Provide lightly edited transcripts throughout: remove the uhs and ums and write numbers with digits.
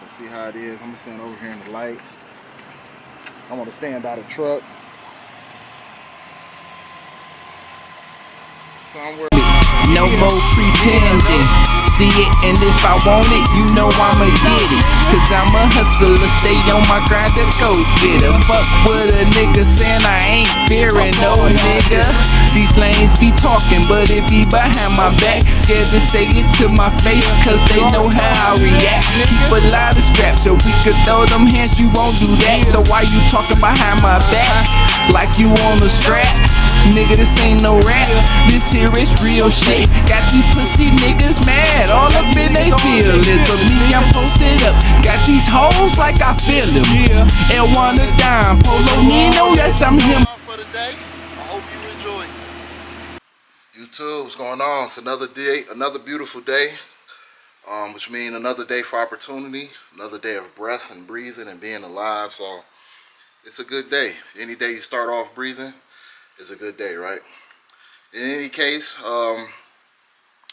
See how it is. I'm gonna stand over here in the light. I want to stand by the truck. Somewhere. No more pretending. See it, and if I want it, you know I'ma get it. Cause I'm a hustler, stay on my grind to go get it. Fuck with a nigga saying I ain't fearing no nigga. These lanes be talking, but it be behind my back. Scared to say it to my face, cause they know how I react. Keep a lot of straps so we could throw them hands, you won't do that. So why you talking behind my back? Like you on a strap? Nigga, this ain't no rap. This here is real shit. Got these pussy niggas mad, all up in they feelings. But me, I'm posted up. Got these hoes like I feel them. And one a dime, Polo Nino, yes, I'm him. For the day, I hope you enjoyed. YouTube, what's going on? It's another day, another beautiful day. Which means another day for opportunity, another day of breath and breathing and being alive. So it's a good day. Any day you start off breathing is a good day, right? In any case,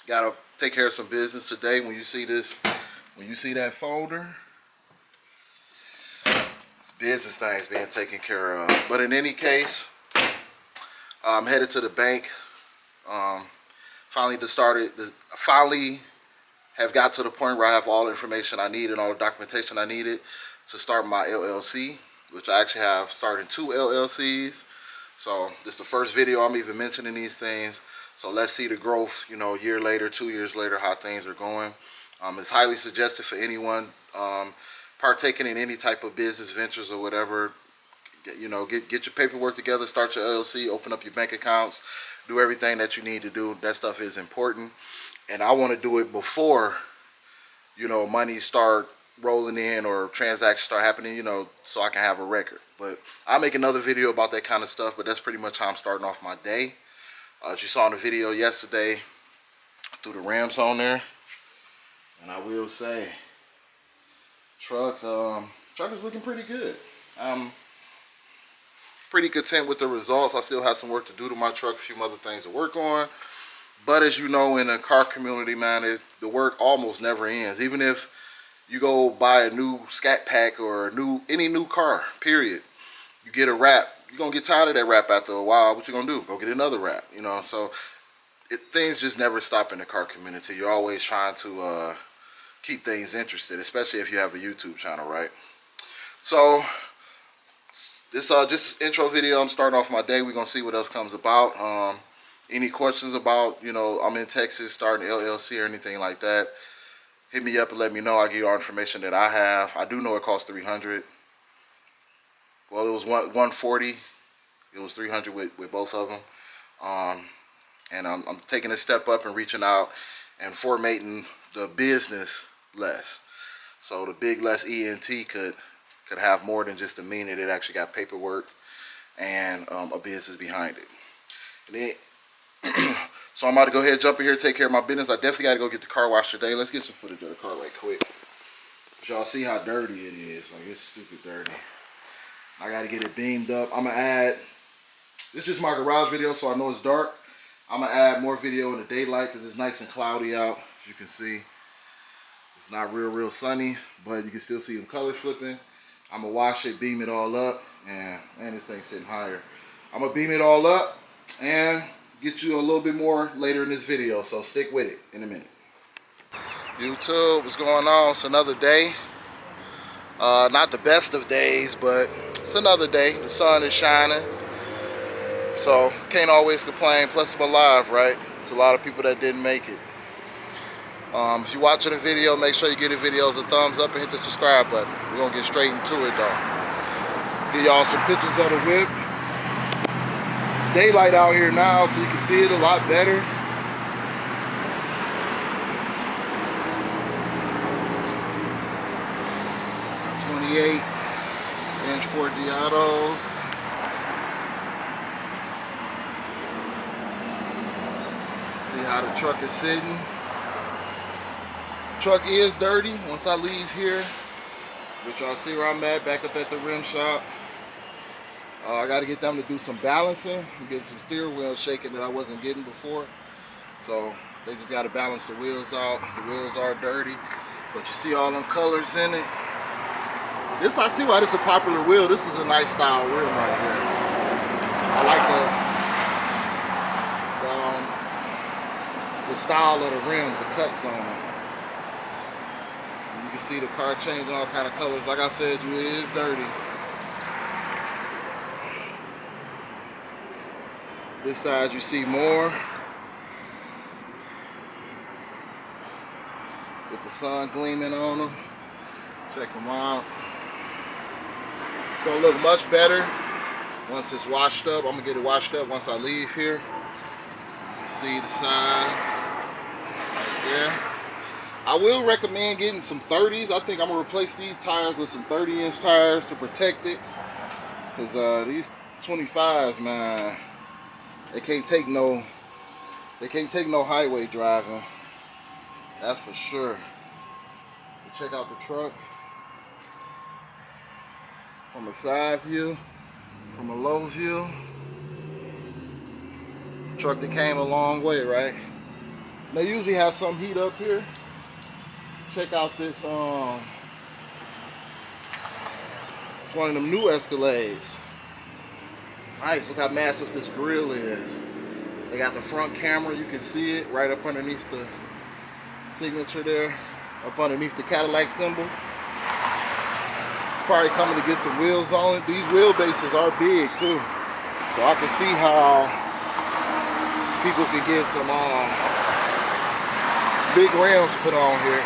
gotta take care of some business today. When you see this, when you see that folder, it's business things being taken care of. But in any case, I'm headed to the bank. Finally have got to the point where I have all the information I need and all the documentation I needed to start my LLC, which I actually have started 2 LLCs. So this is the first video I'm even mentioning these things. So let's see the growth, you know, a year later, 2 years later, how things are going. It's highly suggested for anyone partaking in any type of business ventures or whatever. You know, get your paperwork together, start your LLC, open up your bank accounts, do everything that you need to do. That stuff is important. And I want to do it before, you know, money start rolling in or transactions start happening, you know, so I can have a record. But I'll make another video about that kind of stuff, but that's pretty much how I'm starting off my day. As you saw in the video yesterday, I threw the Rams on there. And I will say, truck is looking pretty good. I'm pretty content with the results. I still have some work to do to my truck, a few other things to work on. But as you know, in the car community, man, the work almost never ends. Even if you go buy a new Scat Pack or any new car, period, you get a wrap, you're going to get tired of that wrap after a while. What you going to do? Go get another wrap, you know. So things just never stop in the car community. You're always trying to keep things interested, especially if you have a YouTube channel, right? So this just intro video, I'm starting off my day. We're going to see what else comes about. Any questions about, you know, I'm in Texas starting LLC or anything like that, hit me up and let me know. I'll give you all information that I have. I do know it costs $300. Well, it was $140. It was $300 with both of them. And I'm taking a step up and reaching out and formatting the business less. So the big less ENT could have more than just a meaning. It actually got paperwork and a business behind it. And then, so I'm about to go ahead and jump in here, take care of my business. I definitely got to go get the car washed today. Let's get some footage of the car right quick. Y'all see how dirty it is. Like, it's stupid dirty. I got to get it beamed up. I'm going to add, this is just my garage video, so I know it's dark. I'm going to add more video in the daylight because it's nice and cloudy out. As you can see, it's not real sunny, but you can still see them colors flipping. I'm going to wash it, beam it all up, and man, this thing's sitting higher. I'm going to beam it all up and get you a little bit more later in this video, so stick with it in a minute. YouTube, what's going on? It's another day. Not the best of days, but it's another day. The sun is shining, so can't always complain. Plus I'm alive, right? It's a lot of people that didn't make it. If you're watching the video, make sure you give the videos a thumbs up and hit the subscribe button. We're gonna get straight into it though. Give y'all some pictures of the whip. It's daylight out here now, so you can see it a lot better. Range FORGIATOs. See how the truck is sitting. Truck is dirty once I leave here, but y'all see where I'm at, back up at the rim shop. I got to get them to do some balancing. I'm getting some steering wheels shaking that I wasn't getting before, so they just got to balance the wheels out. The wheels are dirty, but you see all them colors in it. This, I see why this is a popular wheel. This is a nice style rim right here. I like the style of the rims, the cuts on them. You can see the car changing all kind of colors. Like I said, it is dirty. This side you see more. With the sun gleaming on them. Check them out. It's gonna look much better once it's washed up. I'm gonna get it washed up once I leave here. You can see the size right there. I will recommend getting some 30s. I think I'm gonna replace these tires with some 30-inch tires to protect it. Cause these 25s, man, they can't take no highway driving. That's for sure. Check out the truck from a side view, from a low view. Truck that came a long way, right? They usually have some heat up here. Check out this, it's one of them new Escalades. Nice, look how massive this grill is. They got the front camera, you can see it right up underneath the signature there, up underneath the Cadillac symbol. It's probably coming to get some wheels on it. These wheelbases are big too, so I can see how people can get some big rims put on here.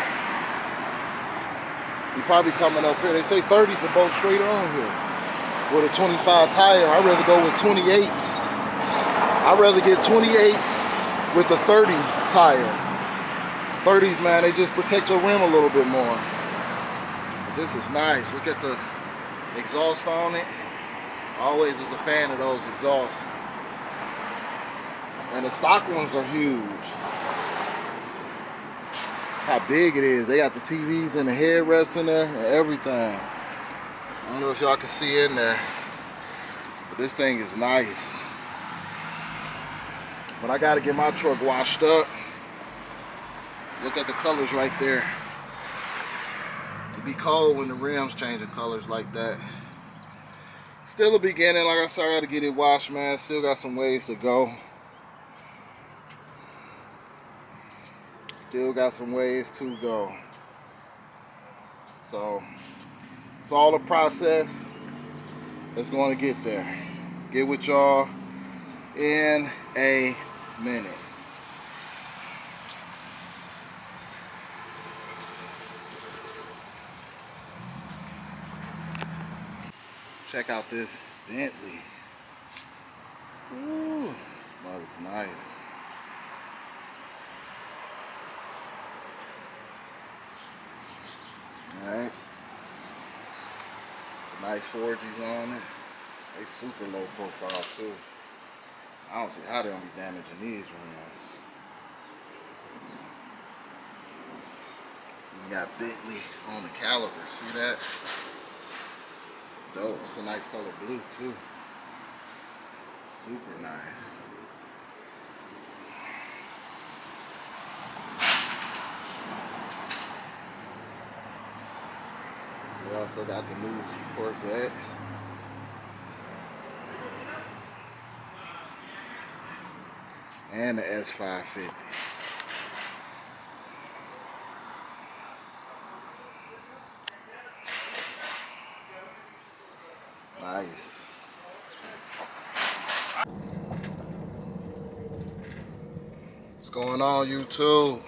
You probably coming up here. They say 30s are both straight on here. With a 25 tire, I'd rather go with 28s. I'd rather get 28s with a 30 tire. 30s, man, they just protect your rim a little bit more. But this is nice. Look at the exhaust on it. Always was a fan of those exhausts. And the stock ones are huge. How big it is. They got the TVs and the headrests in there and everything. I don't know if y'all can see in there, but this thing is nice. But I gotta get my truck washed up. Look at the colors right there. It'd be cold when the rims changing colors like that. Still a beginning, like I said, I gotta get it washed, man. Still got some ways to go. Still got some ways to go. So it's all a process that's going to get there. Get with y'all in a minute. Check out this Bentley. Ooh, that is nice. Alright. Nice forgies on it. They super low profile too. I don't see how they don't be damaging these rims. We got Bentley on the caliper. See that? It's dope. It's a nice color blue too. Super nice. We also got the new Corvette. And the S550. Nice. What's going on, YouTube?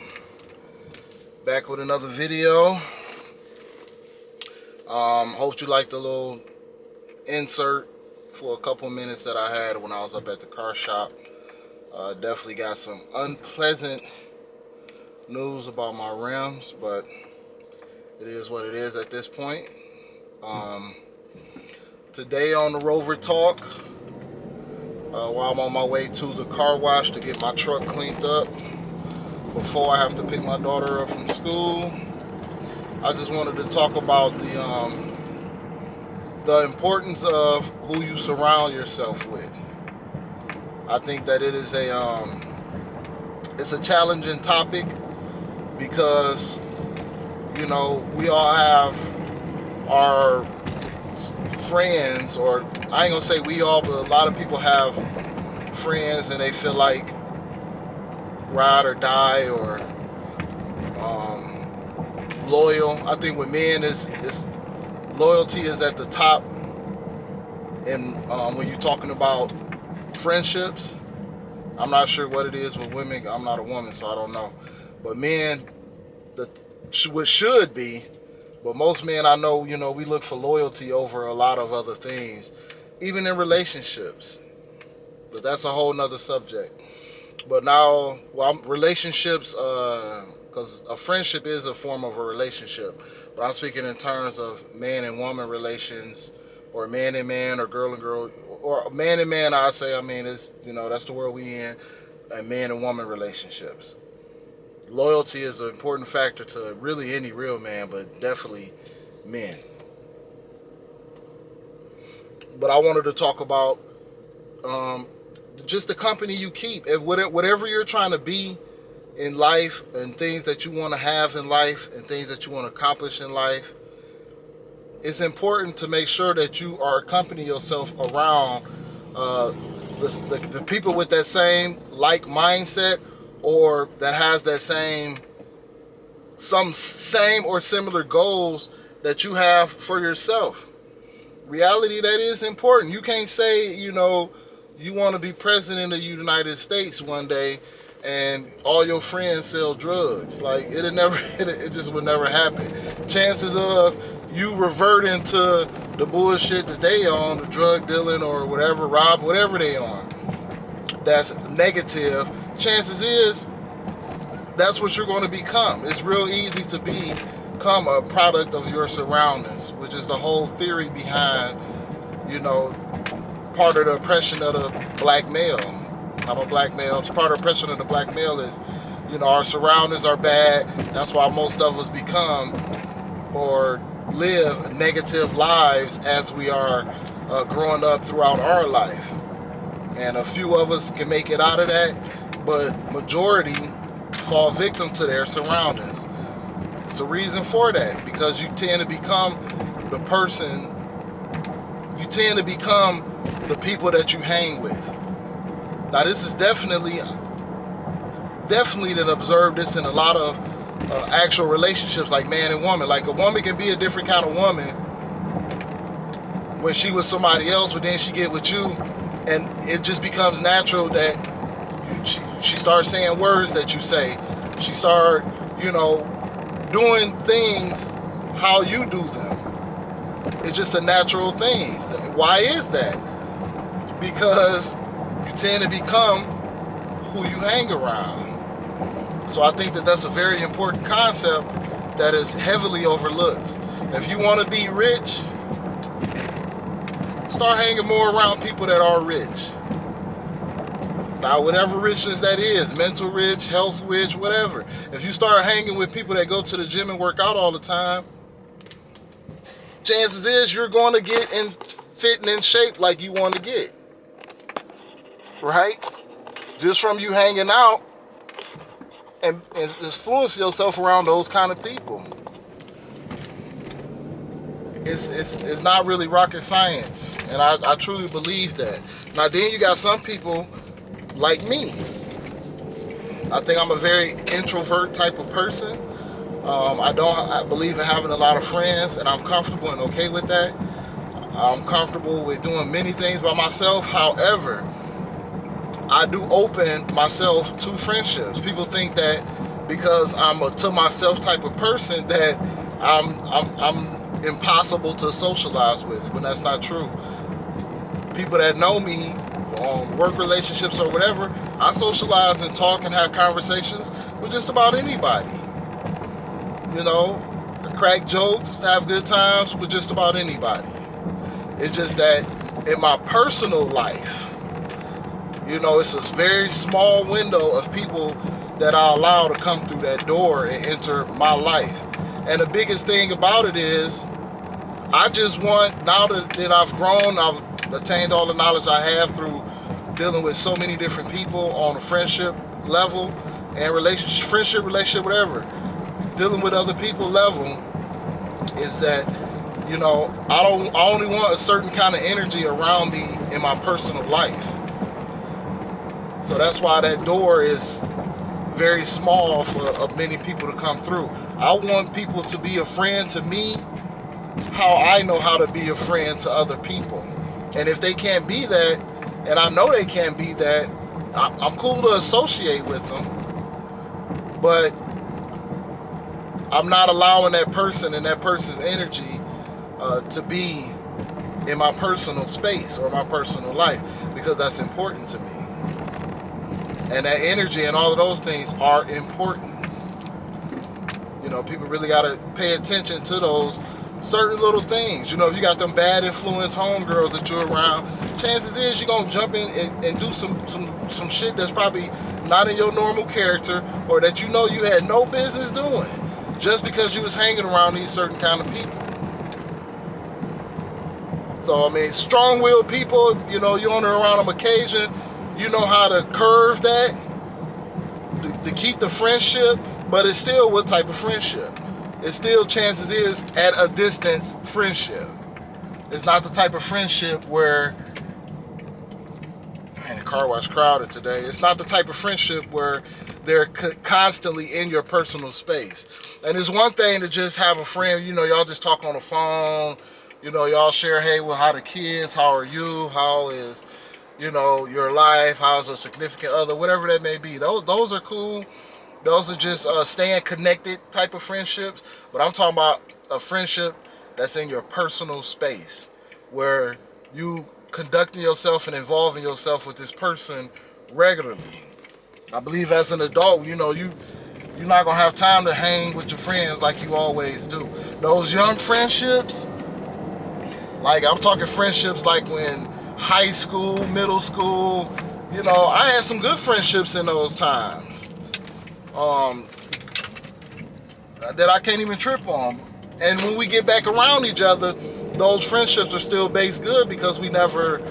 Back with another video. Hope you liked the little insert for a couple minutes that I had when I was up at the car shop. Definitely got some unpleasant news about my rims, but it is what it is at this point. Today on the Rover Talk, while I'm on my way to the car wash to get my truck cleaned up before I have to pick my daughter up from school, I just wanted to talk about the importance of who you surround yourself with. I think that it is it's a challenging topic because, you know, we all have our friends, or I ain't gonna say we all, but a lot of people have friends and they feel like ride or die or loyal. I think with men is loyalty is at the top, and when you're talking about friendships, I'm not sure what it is with women. I'm not a woman, so I don't know. But men, what should be, but most men I know, we look for loyalty over a lot of other things, even in relationships. But that's a whole nother subject. But now, relationships, because a friendship is a form of a relationship. But I'm speaking in terms of man and woman relations, or man and man, or girl and girl, or man and man. I mean, it's that's the world we in, and man and woman relationships. Loyalty is an important factor to really any real man, but definitely men. But I wanted to talk about just the company you keep. If whatever you're trying to be in life, and things that you want to have in life, and things that you want to accomplish in life, it's important to make sure that you are accompanying yourself around the people with that same mindset, or that has that same or similar goals that you have for yourself. Reality, that is important. You can't say you want to be president of the United States one day and all your friends sell drugs. Like, it just would never happen. Chances of you reverting to the bullshit that they on, the drug dealing or whatever, whatever they on, that's negative, chances is that's what you're going to become. It's real easy to become a product of your surroundings, which is the whole theory behind, part of the oppression of the black male. I'm a black male. Part of the oppression of the black male is, our surroundings are bad. That's why most of us become or live negative lives as we are growing up throughout our life. And a few of us can make it out of that, but majority fall victim to their surroundings. It's a reason for that, because you tend to become the people that you hang with. Now, this is definitely to observe this in a lot of actual relationships, like man and woman. Like, a woman can be a different kind of woman when she was somebody else, but then she get with you, and it just becomes natural that she starts saying words that you say. She start, doing things how you do them. It's just a natural thing. Why is that? Because you tend to become who you hang around. So I think that that's a very important concept that is heavily overlooked. If you want to be rich, start hanging more around people that are rich. Now, whatever richness that is, mental rich, health rich, whatever. If you start hanging with people that go to the gym and work out all the time, chances is you're going to get fit and in shape like you want to get. Right? Just from you hanging out and influence yourself around those kind of people. It's not really rocket science, and I truly believe that. Now, then you got some people like me. I think I'm a very introvert type of person. I believe in having a lot of friends, and I'm comfortable and okay with that. I'm comfortable with doing many things by myself. However, I do open myself to friendships. People think that because I'm a to myself type of person that I'm impossible to socialize with, when that's not true. People that know me, work relationships or whatever, I socialize and talk and have conversations with just about anybody. Crack jokes, have good times with just about anybody. It's just that in my personal life, it's a very small window of people that I allow to come through that door and enter my life. And the biggest thing about it is, I just want, now that I've grown, I've attained all the knowledge I have through dealing with so many different people on a friendship level and relationship, whatever, dealing with other people level, is that, You know, I only want a certain kind of energy around me in my personal life. So that's why that door is very small for many people to come through. I want people to be a friend to me how I know how to be a friend to other people. And if they can't be that, and I know they can't be that, I'm cool to associate with them, but I'm not allowing that person and that person's energy to be in my personal space or my personal life, because that's important to me. And that energy and all of those things are important. You know, people really got to pay attention to those certain little things. You know, if you got them bad influence homegirls that you're around, chances is you're going to jump in and do some shit that's probably not in your normal character, or that you know you had no business doing, just because you was hanging around these certain kind of people. So, I mean, strong-willed people, you know, you only around them occasion, you know how to curve that to keep the friendship, but it's still what type of friendship? It's still, chances is, at a distance friendship. It's not the type of friendship where, man, the car wash crowded today. It's not the type of friendship where they're constantly in your personal space. And it's one thing to just have a friend, you know, y'all just talk on the phone, you know, y'all share, hey, well, how the kids, how are you, how is, you know, your life, how's your significant other, whatever that may be. Those are cool. Those are just staying connected type of friendships. But I'm talking about a friendship that's in your personal space, where you conducting yourself and involving yourself with this person regularly. I believe as an adult, you know, you're not going to have time to hang with your friends like you always do. Those young friendships, like I'm talking friendships like when high school, middle school, you know, I had some good friendships in those times. That I can't even trip on. And when we get back around each other, those friendships are still based good because we never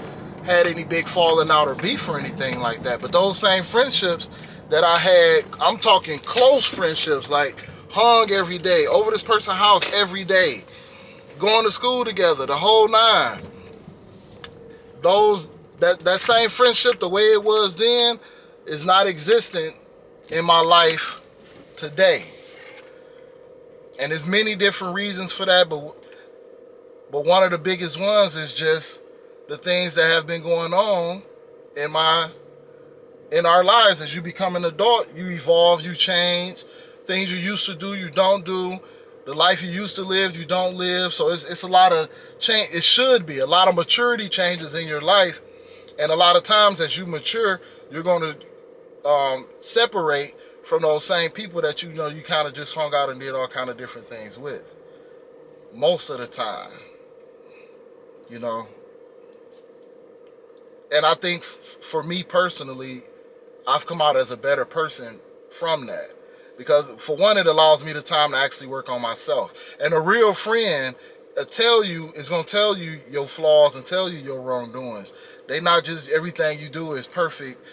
had any big falling out or beef or anything like that. But those same friendships that I had, I'm talking close friendships, like hung every day, over this person's house every day, going to school together, the whole nine. That same friendship, the way it was then, is not existent in my life today. And there's many different reasons for that, but one of the biggest ones is just the things that have been going on in our lives. As you become an adult, you evolve, you change. Things you used to do, you don't do. The life you used to live, you don't live. So it's a lot of change. It should be a lot of maturity changes in your life. And a lot of times as you mature, you're going to separate from those same people that you know you kind of just hung out and did all kind of different things with. Most of the time, you know. And I think for me personally, I've come out as a better person from that. Because for one, it allows me the time to actually work on myself. And a real friend is going to tell you your flaws and tell you your wrongdoings. They not just everything you do is perfect,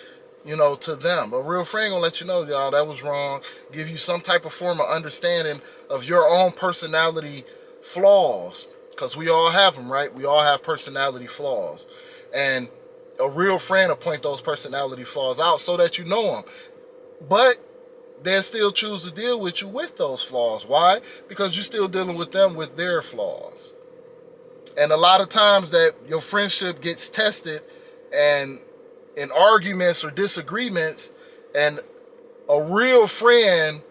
you know, to them. A real friend gonna let you know, y'all, that was wrong. Give you some type of form of understanding of your own personality flaws. Because we all have them, right? We all have personality flaws. And a real friend will point those personality flaws out so that you know them. But they'll still choose to deal with you with those flaws. Why? Because you're still dealing with them with their flaws. And a lot of times that your friendship gets tested and in arguments or disagreements, and a real friend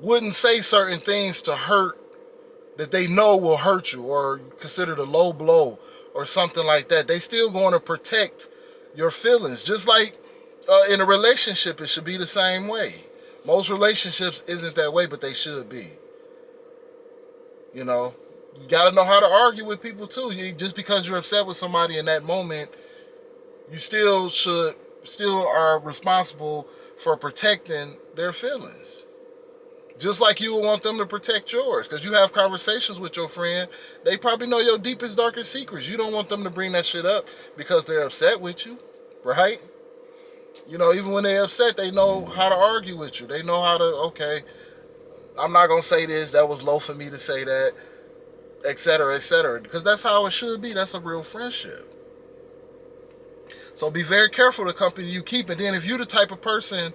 wouldn't say certain things to hurt that they know will hurt you or considered a low blow or something like that. They still going to protect your feelings. Just like in a relationship, it should be the same way. Most relationships isn't that way, but they should be. You know, you got to know how to argue with people too. Just because you're upset with somebody in that moment, you still are responsible for protecting their feelings. Just like you would want them to protect yours. Because you have conversations with your friend, they probably know your deepest, darkest secrets. You don't want them to bring that shit up because they're upset with you, right? You know, even when they're upset, they know how to argue with you. They know how to, okay, I'm not going to say this. That was low for me to say that. etc., etc. Because that's how it should be. That's a real friendship. So be very careful the company you keep. And then if you're the type of person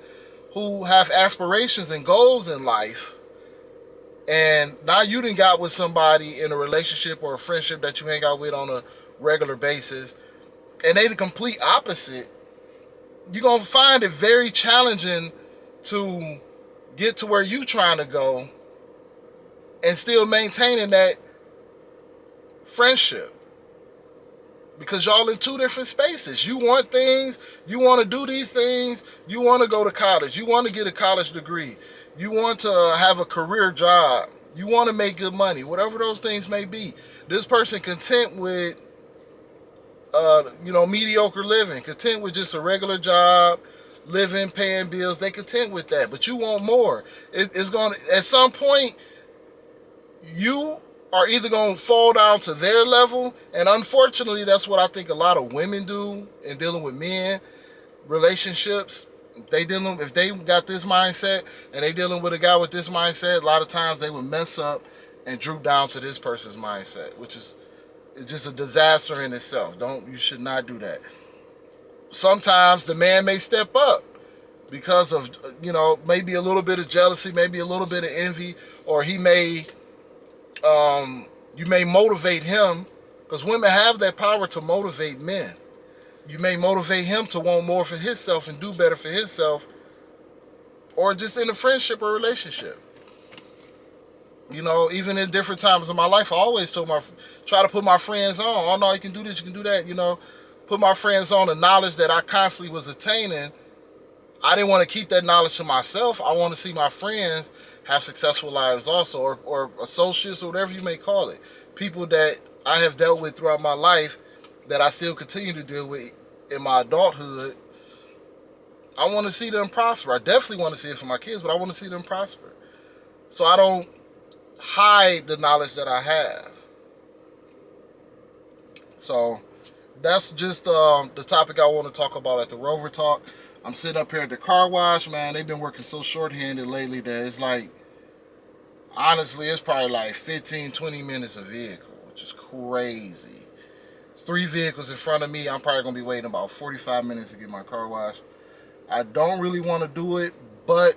who have aspirations and goals in life, and now you done got with somebody in a relationship or a friendship that you hang out with on a regular basis, and they the complete opposite, you're going to find it very challenging to get to where you trying to go and still maintaining that friendship. Because y'all in two different spaces. You want things, you want to do these things, you want to go to college, you want to get a college degree, you want to have a career job, you want to make good money, whatever those things may be. This person content with, mediocre living, content with just a regular job, living, paying bills. They content with that, but you want more. It's going to, at some point, you are either going to fall down to their level, and unfortunately, that's what I think a lot of women do in dealing with men, relationships. If they got this mindset and they dealing with a guy with this mindset, a lot of times they would mess up and droop down to this person's mindset, which is just a disaster in itself. You should not do that. Sometimes the man may step up because of, maybe a little bit of jealousy, maybe a little bit of envy, or you may motivate him, because women have that power to motivate men. You may motivate him to want more for himself and do better for himself, or just in a friendship or relationship. Even in different times in my life, I always try to put my friends on. Oh no, you can do this, you can do that. Put my friends on the knowledge that I constantly was attaining. I didn't want to keep that knowledge to myself. I want to see my friends have successful lives also, or associates, or whatever you may call it. People that I have dealt with throughout my life that I still continue to deal with in my adulthood. I want to see them prosper. I definitely want to see it for my kids, but I want to see them prosper. So I don't hide the knowledge that I have. So that's just the topic I want to talk about at the Rover Talk. I'm sitting up here at the car wash, man. They've been working so short-handed lately that it's like, honestly, it's probably like 15, 20 minutes a vehicle, which is crazy. 3 vehicles in front of me. I'm probably going to be waiting about 45 minutes to get my car washed. I don't really want to do it, but,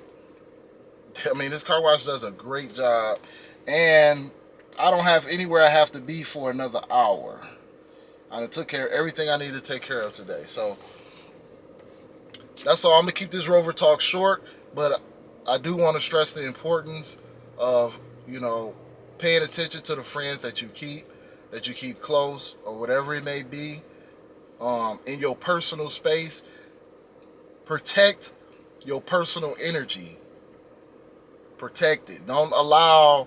this car wash does a great job. And I don't have anywhere I have to be for another hour. I took care of everything I needed to take care of today. So that's all. I'm going to keep this Rover Talk short, but I do want to stress the importance of, paying attention to the friends that you keep close, or whatever it may be, in your personal space. Protect your personal energy. Protect it. Don't allow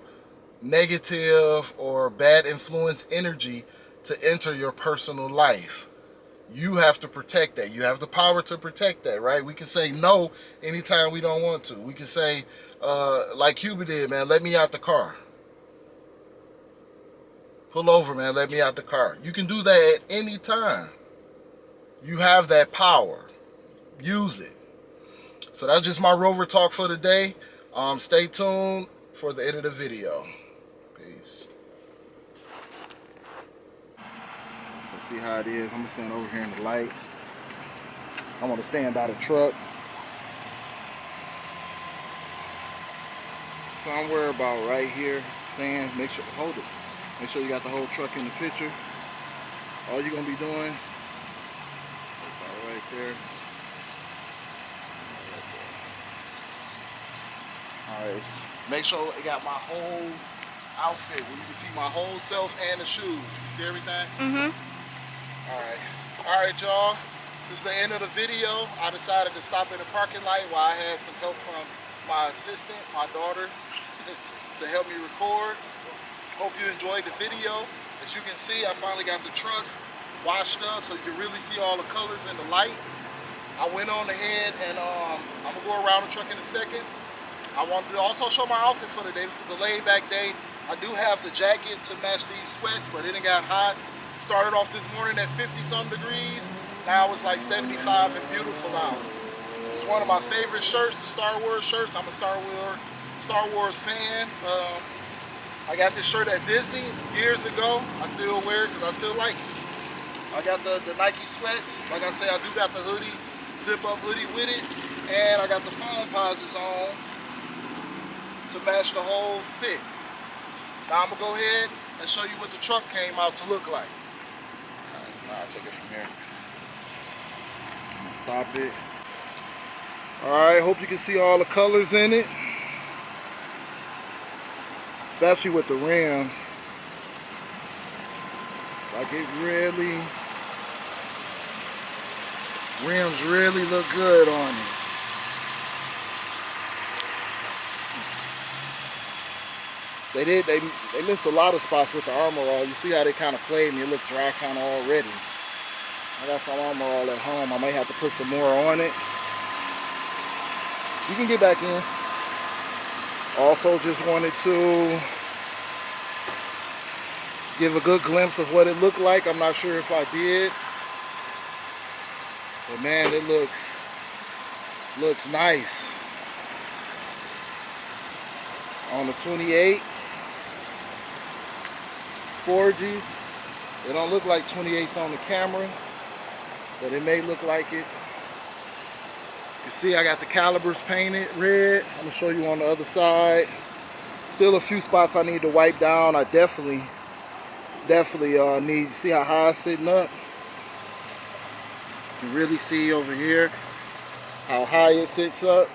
negative or bad influence energy to enter your personal life. You have to protect that. You have the power to protect that, right? We can say no anytime we don't want to. We can say, like Cuba did, man, let me out the car. Pull over, man, let me out the car. You can do that at any time. You have that power. Use it. So that's just my Rover Talk for today. Stay tuned for the end of the video. Peace. So see how it is. I'm going to stand over here in the light. I want to stand by the truck. Somewhere about right here. Stand. Make sure, hold it. Make sure you got the whole truck in the picture. All you're going to be doing, right there. Alright, make sure it got my whole outfit where you can see my whole self and the shoes. You see everything? Mm-hmm. Alright, y'all. Since the end of the video, I decided to stop in the parking lot while I had some help from my assistant, my daughter, to help me record. Hope you enjoyed the video. As you can see, I finally got the truck washed up so you can really see all the colors in the light. I went on ahead and I'm gonna go around the truck in a second. I wanted to also show my outfit for the day. This is a laid back day. I do have the jacket to match these sweats, but it got hot. Started off this morning at 50-some degrees. Now it's like 75 and beautiful out. It's one of my favorite shirts, the Star Wars shirts. I'm a Star Wars fan. I got this shirt at Disney years ago. I still wear it because I still like it. I got the Nike sweats. Like I say, I do got the hoodie, zip up hoodie with it. And I got the foam posits on to match the whole fit. Now I'm gonna go ahead and show you what the truck came out to look like. I'll take it from here. Stop it. Alright, hope you can see all the colors in it. Especially with the rims. Like rims really look good on it. They missed a lot of spots with the Armor All. You see how they kind of played me. It looked dry kind of already. I got some Armor All at home. I may have to put some more on it. You can get back in. Also just wanted to give a good glimpse of what it looked like. I'm not sure if I did. But man, it looks nice. On the 28s, Forgies. They don't look like 28s on the camera, but it may look like it. You see I got the calipers painted red. I'm gonna show you on the other side. Still a few spots I need to wipe down. I definitely need, see how high it's sitting up? You can really see over here how high it sits up.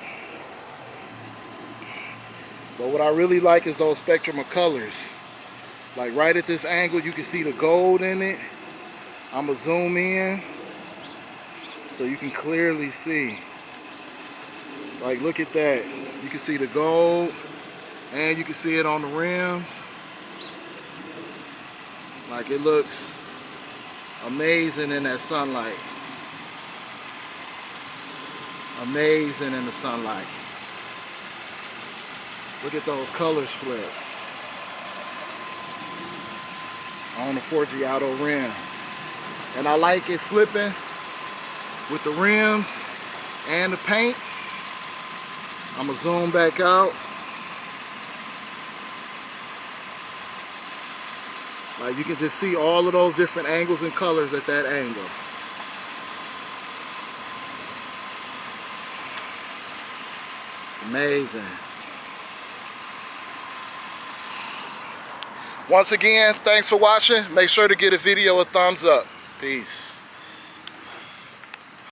But what I really like is those spectrum of colors. Like right at this angle, you can see the gold in it. I'm gonna zoom in so you can clearly see. Like look at that. You can see the gold and you can see it on the rims. Like it looks amazing in that sunlight. Amazing in the sunlight. Look at those colors flip on the Forgiato rims. And I like it flipping with the rims and the paint. I'm gonna zoom back out. Like you can just see all of those different angles and colors at that angle. It's amazing. Once again, thanks for watching. Make sure to give the video a thumbs up. Peace.